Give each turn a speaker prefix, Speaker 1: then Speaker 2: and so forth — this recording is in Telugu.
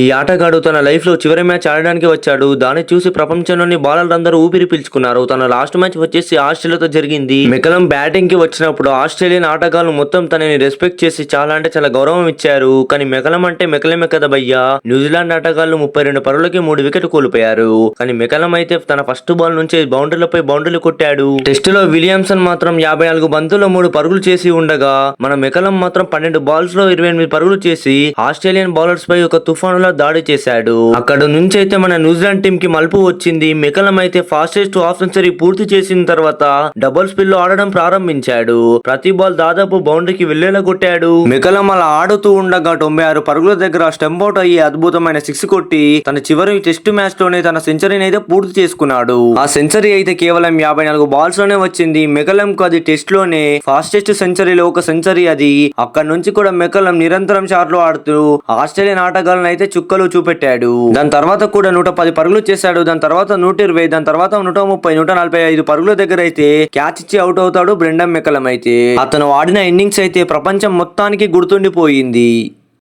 Speaker 1: ఈ ఆటగాడు తన లైఫ్ లో చివరి మ్యాచ్ ఆడడానికి వచ్చాడు. దాన్ని చూసి ప్రపంచంలోని బౌలర్లందరూ ఊపిరి పీల్చుకున్నారు. తన లాస్ట్ మ్యాచ్ వచ్చేసి ఆస్ట్రేలియాతో జరిగింది. మెకలం బ్యాటింగ్ కి వచ్చినప్పుడు ఆస్ట్రేలియన్ ఆటగాళ్లు మొత్తం తనని రెస్పెక్ట్ చేసి చాలా అంటే చాలా గౌరవం ఇచ్చారు. కానీ మెకలం అంటే మెకలమే కదా భయ్యా. న్యూజిలాండ్ ఆటగాళ్లు 32 పరుగులకి 3 వికెట్ కోల్పోయారు. కానీ మెకలం అయితే తన ఫస్ట్ బాల్ నుంచే బౌండరీలపై బౌండరీలు కొట్టాడు. టెస్ట్ లో విలియమ్సన్ మాత్రం 54 బంతుల్లో 3 పరుగులు చేసి ఉండగా మన మెకలం మాత్రం 12 బాల్స్ లో 28 పరుగులు చేసి ఆస్ట్రేలియన్ బౌలర్స్ పై ఒక తుఫాను దాడి చేశాడు. అక్కడ నుంచి అయితే మన న్యూజిలాండ్ టీం కి మలుపు వచ్చింది. మెకలం అయితే ఫాస్టెస్ట్ హాఫ్ సెంచరీ పూర్తి చేసిన తర్వాత డబుల్ స్పిన్ లో ఆడడం ప్రారంభించాడు. ప్రతి బాల్ దాదాపు బౌండరీకి వెళ్లేలా కొట్టాడు. మెకలం అలా ఆడుతూ ఉండగా 96 పరుగుల దగ్గర స్టంప్ అవుట్ అయ్యి అద్భుతమైన 6 కొట్టి తన చివరి టెస్ట్ మ్యాచ్ లోనే తన సెంచరీని అయితే పూర్తి చేసుకున్నాడు. ఆ సెంచరీ అయితే కేవలం 54 బాల్స్ లోనే వచ్చింది. మెకలం కు అది టెస్ట్ లోనే ఫాస్టెస్ట్ సెంచరీలో ఒక సెంచరీ అది. అక్కడ నుంచి కూడా మెకలం నిరంతరం షాట్లు ఆడుతూ ఆస్ట్రేలియన్ ఆటగాళ్లను అయితే చుక్కలు చూపెట్టాడు. దాని తర్వాత కూడా 110 పరుగులు చేశాడు. దాని తర్వాత 120, దాని తర్వాత 130, 145 పరుగుల దగ్గర అయితే క్యాచ్ ఇచ్చి అవుట్ అవుతాడు బ్రెండన్ మెకలం. అయితే అతను ఆడిన ఇన్నింగ్స్ అయితే ప్రపంచం మొత్తానికి గుర్తుండిపోయింది.